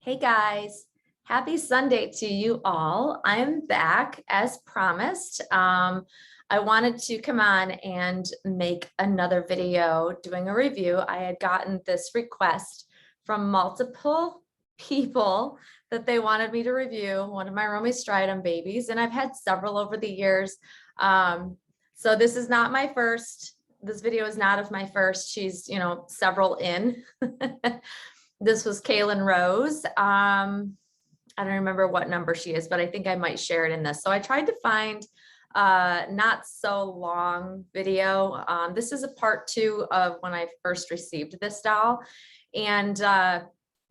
Hey guys, happy Sunday to you all. I'm back as promised. I wanted to come on and make another video doing a review. I had gotten this request from multiple people that they wanted me to review one of my Romie Strydom babies, and I've had several over the years. So this is not my first. This video is not of my first. She's, several in. This was Kaylin Rose. I don't remember what number she is, but I think I might share it in this. So I tried to find not so long video. This is a part 2 of when I first received this doll. And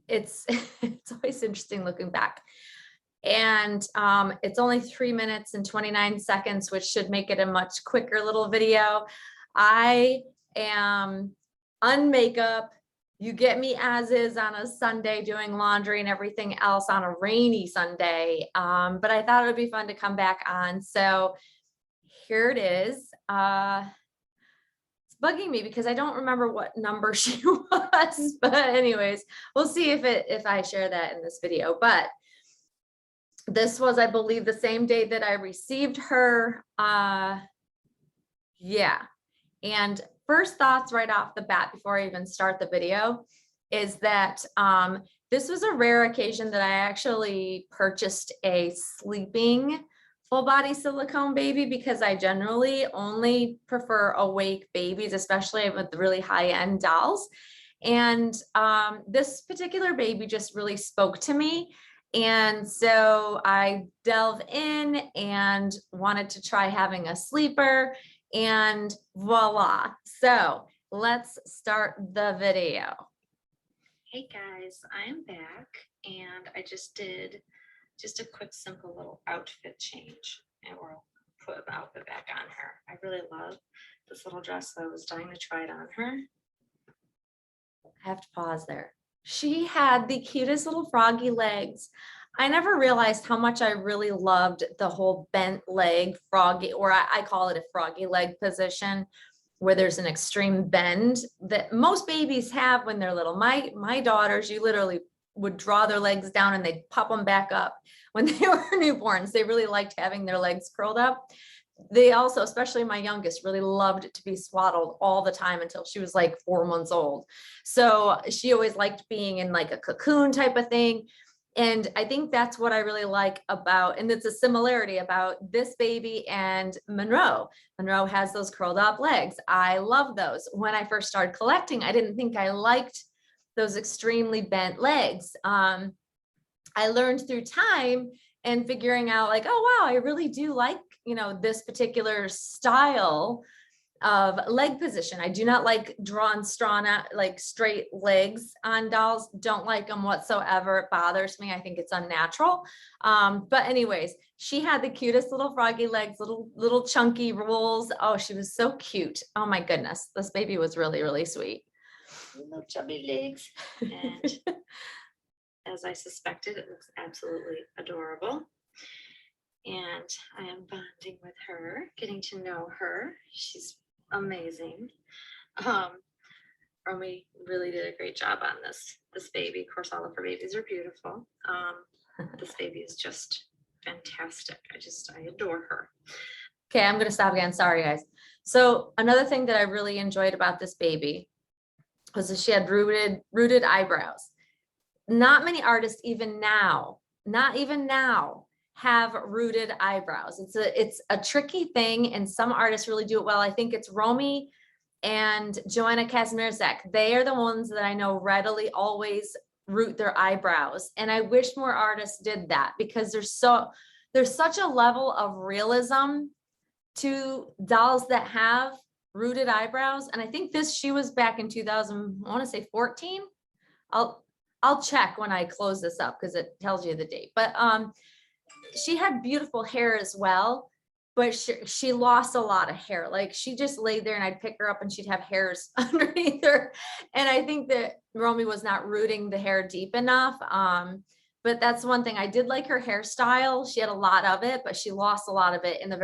it's it's always interesting looking back. And it's only 3 minutes and 29 seconds, which should make it a much quicker little video. I am unmakeup. You get me as is on a Sunday doing laundry and everything else on a rainy Sunday. But I thought it would be fun to come back on. So here it is. It's bugging me because I don't remember what number she was. But anyways, we'll see if I share that in this video. But this was, I believe, the same day that I received her. Yeah. And first thoughts right off the bat before I even start the video is that this was a rare occasion that I actually purchased a sleeping full body silicone baby, because I generally only prefer awake babies, especially with really high end dolls. And this particular baby just really spoke to me. And so I delve in and wanted to try having a sleeper. And voila. So let's start the video. Hey guys, I'm back and I just did a quick simple little outfit change, and we'll put the outfit back on her. I really love this little dress, so I was dying to try it on her. I have to pause there. She had the cutest little froggy legs. I never realized how much I really loved the whole bent leg froggy, or I call it a froggy leg position, where there's an extreme bend that most babies have when they're little. My daughters, you literally would draw their legs down and they'd pop them back up when they were newborns. They really liked having their legs curled up. They also, especially my youngest, really loved to be swaddled all the time until she was like 4 months old. So she always liked being in like a cocoon type of thing. And I think that's what I really like about, and it's a similarity about this baby and Monroe. Monroe has those curled up legs. I love those. When I first started collecting, I didn't think I liked those extremely bent legs. I learned through time and figuring out like, oh, wow, I really do like, this particular style of leg position. I do not like strawn out, like straight legs on dolls. Don't like them whatsoever. It bothers me. I think it's unnatural. But anyways, she had the cutest little froggy legs, little chunky rolls. Oh, she was so cute. Oh my goodness. This baby was really, really sweet. Little chubby legs. And as I suspected, it looks absolutely adorable. And I am bonding with her, getting to know her. She's amazing. Romie really did a great job on this baby. Of course, all of her babies are beautiful. This baby is just fantastic. I adore her. Okay, I'm gonna stop again. Sorry, guys. So another thing that I really enjoyed about this baby was that she had rooted eyebrows. Not many artists, not even now, have rooted eyebrows. It's a tricky thing, and some artists really do it well. I think it's Romie and Joanna Kazmierzak. They are the ones that I know readily always root their eyebrows, and I wish more artists did that, because there's such a level of realism to dolls that have rooted eyebrows. And I think she was back in 2000, I want to say 14. I'll check when I close this up because it tells you the date. But she had beautiful hair as well, but she lost a lot of hair. Like, she just laid there and I'd pick her up and she'd have hairs underneath her. And I think that Romie was not rooting the hair deep enough. But that's one thing. I did like her hairstyle. She had a lot of it, but she lost a lot of it in the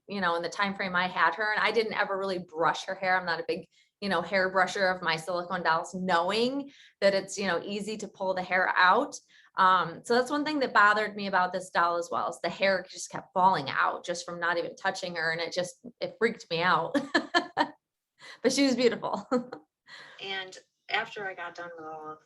in the time frame I had her. And I didn't ever really brush her hair. I'm not a big hair brusher of my silicone dolls, knowing that it's, easy to pull the hair out. So that's one thing that bothered me about this doll as well, is the hair just kept falling out just from not even touching her. And it freaked me out. But she was beautiful. And after I got done with all of,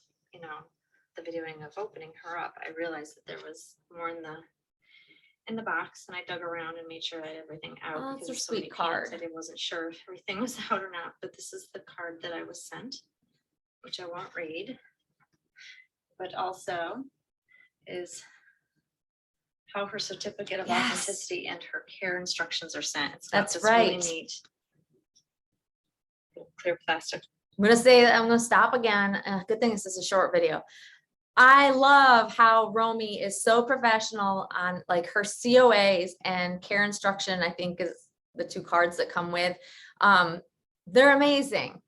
the videoing of opening her up, I realized that there was more in the box, and I dug around and made sure I had everything out. Oh, because it's a there's so many sweet pans, card. I wasn't sure if everything was out or not, but this is the card that I was sent, which I won't read, but also is how her certificate of Yes. authenticity and her care instructions are sent. It's got That's this right. really neat clear plastic. I'm gonna say that I'm gonna stop again. Good thing this is a short video. I love how Romie is so professional on like her COAs and care instruction, I think is the two cards that come with. They're amazing.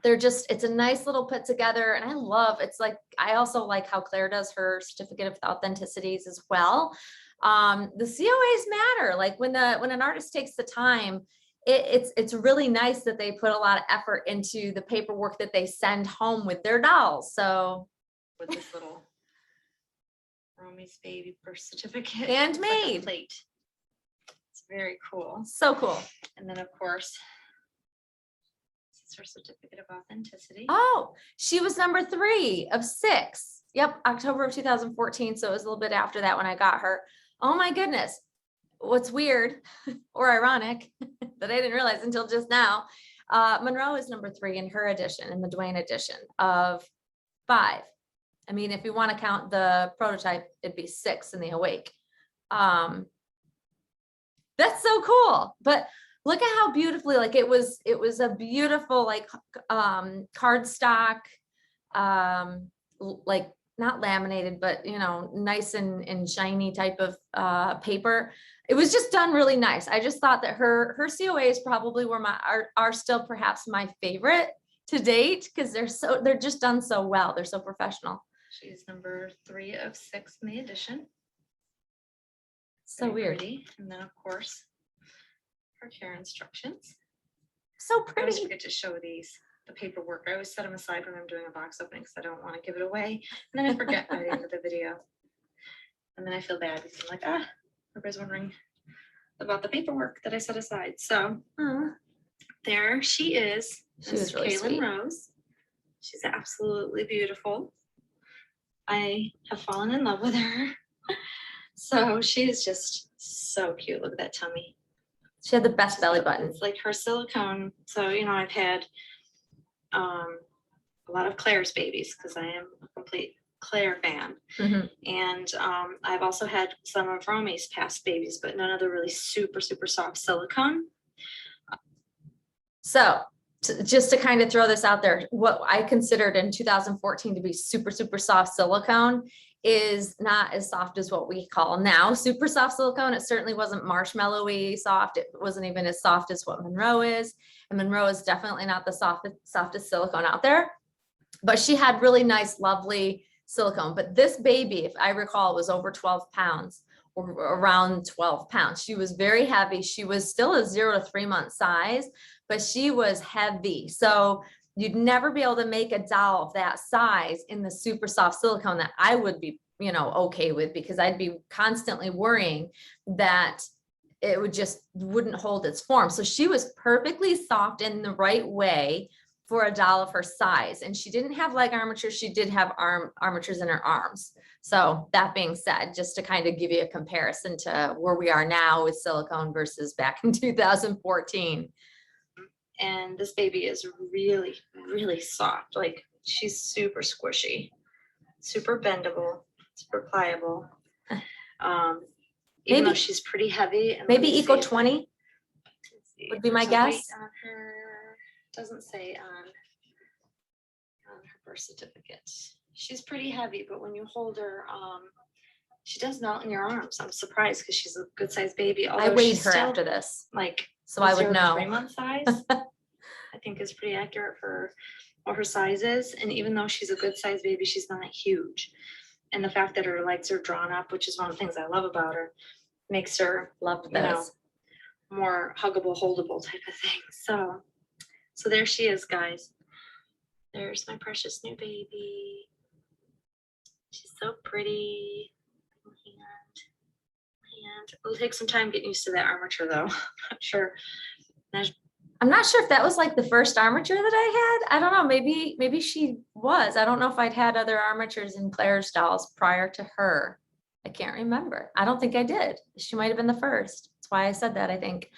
It's a nice little put together, and I also like how Claire does her certificate of authenticities as well. The COAs matter. Like when an artist takes the time, it's really nice that they put a lot of effort into the paperwork that they send home with their dolls. So With this little Romie's baby birth certificate. Handmade. It's like a plate. It's very cool. so cool. And then of course, this is her certificate of authenticity. Oh, she was number 3 of 6. Yep, October of 2014. So it was a little bit after that when I got her. Oh my goodness. What's weird or ironic that I didn't realize until just now, Monroe is number 3 in her edition, in the Dwayne edition of 5. I mean, if you want to count the prototype, it'd be 6 in the Awake. That's so cool. But look at how beautifully, like it was a beautiful, like cardstock, like not laminated, but nice and shiny type of paper. It was just done really nice. I just thought that her COAs probably are still perhaps my favorite to date, because they're just done so well. They're so professional. She's number 3 of 6 in the edition. So Very weird. pretty. And then of course, her care instructions. So I always pretty. forget to show the paperwork. I always set them aside when I'm doing a box opening because I don't want to give it away. And then I forget by the end of the video. And then I feel bad because I'm like, everybody's wondering about the paperwork that I set aside. So there she is. She was really Kaylin sweet. Rose. She's absolutely beautiful. I have fallen in love with her. So she is just so cute. Look at that tummy. She had the best belly button. It's like her silicone. So, I've had a lot of Claire's babies because I am a complete Claire fan. Mhm. And I've also had some of Romie's past babies, but none of the really super, super soft silicone. So just to kind of throw this out there, what I considered in 2014 to be super, super soft silicone is not as soft as what we call now super soft silicone. It certainly wasn't marshmallowy soft. It wasn't even as soft as what Monroe is. And Monroe is definitely not the softest silicone out there. But she had really nice, lovely silicone. But this baby, if I recall, was over 12 pounds or around 12 pounds. She was very heavy. She was still a 0 to 3 month size, but she was heavy. So you'd never be able to make a doll of that size in the super soft silicone that I would be, okay with, because I'd be constantly worrying that it wouldn't hold its form. So she was perfectly soft in the right way for a doll of her size. And she didn't have leg armatures. She did have armatures in her arms. So that being said, just to kind of give you a comparison to where we are now with silicone versus back in 2014. And this baby is really, really soft. Like she's super squishy, super bendable, super pliable. Even though she's pretty heavy. And maybe Eco 20 would be my guess. On her, doesn't say on her birth certificate. She's pretty heavy, but when you hold her, she does melt in your arms. I'm surprised because she's a good sized baby. I weighed her after this, like so I would know. 3 month size, I think is pretty accurate for what her size is. And even though she's a good sized baby, she's not huge. And the fact that her legs are drawn up, which is one of the things I love about her, makes her more huggable, holdable type of thing. So there she is, guys. There's my precious new baby. She's So pretty. And it'll take some time getting used to that armature though. I'm not sure. I'm not sure if that was like the first armature that I had. I don't know. Maybe she was. I don't know if I'd had other armatures in Claire's dolls prior to her. I can't remember. I don't think I did. She might have been the first. That's why I said that, I think.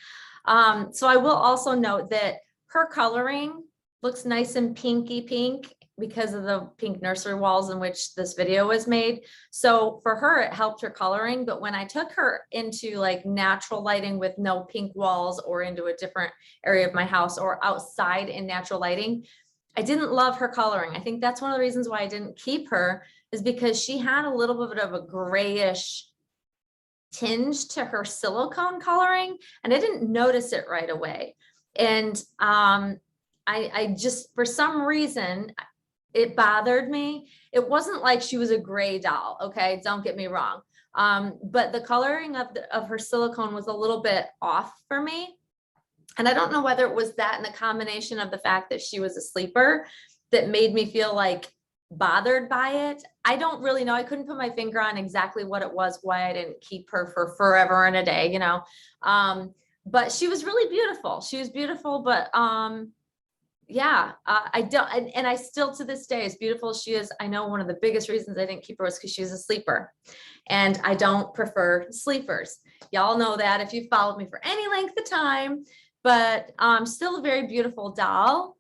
So I will also note that her coloring looks nice and pinky pink because of the pink nursery walls in which this video was made. So for her, it helped her coloring. But when I took her into like natural lighting with no pink walls or into a different area of my house or outside in natural lighting, I didn't love her coloring. I think that's one of the reasons why I didn't keep her, is because she had a little bit of a grayish tinge to her silicone coloring, and I didn't notice it right away. And I just, for some reason, it bothered me. It wasn't like she was a gray doll, okay? Don't get me wrong. But the coloring of her silicone was a little bit off for me. And I don't know whether it was that and the combination of the fact that she was a sleeper that made me feel like bothered by it. I don't really know. I couldn't put my finger on exactly what it was, why I didn't keep her for forever and a day, you know. But she was really beautiful. She was beautiful, but yeah, I don't, and I still to this day, as beautiful as she is, I know one of the biggest reasons I didn't keep her was because she was a sleeper, and I don't prefer sleepers. Y'all know that if you've followed me for any length of time, but still a very beautiful doll.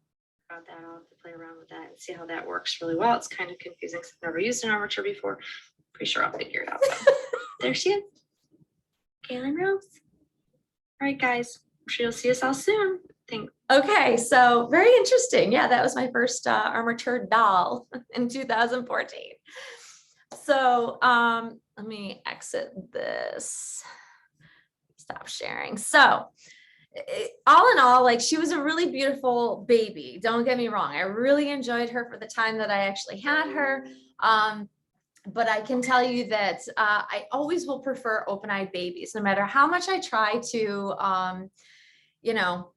About that, I'll have to play around with that and see how that works really well. It's kind of confusing because I've never used an armature before. Pretty sure I'll figure it out. There she is, Kaylin Rose. All right, guys, I'm sure you'll see us all soon. Thanks. Okay, so very interesting. Yeah, that was my first armature doll in 2014. So let me exit this, stop sharing. So all in all, like, she was a really beautiful baby. Don't get me wrong. I really enjoyed her for the time that I actually had her. But I can tell you that I always will prefer open-eyed babies, no matter how much I try to, you know,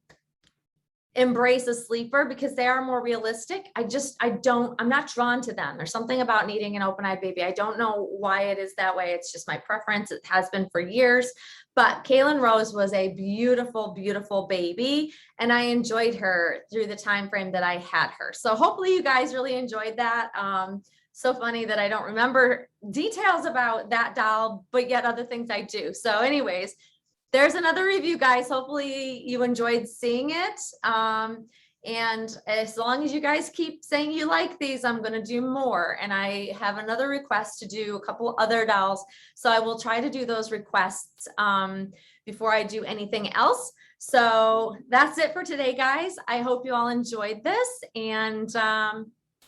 embrace a sleeper, because they are more realistic. I'm not drawn to them. There's something about needing an open-eyed baby. I don't know why it is that way. It's just my preference. It has been for years. But Kaylin Rose was a beautiful, beautiful baby, and I enjoyed her through the time frame that I had her. So hopefully you guys really enjoyed that. So funny that I don't remember details about that doll, but yet other things I do. So anyways, there's another review, guys. Hopefully you enjoyed seeing it. And as long as you guys keep saying you like these, I'm going to do more. And I have another request to do a couple other dolls. So I will try to do those requests before I do anything else. So that's it for today, guys. I hope you all enjoyed this. And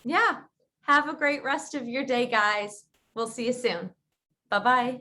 yeah, have a great rest of your day, guys. We'll see you soon. Bye-bye.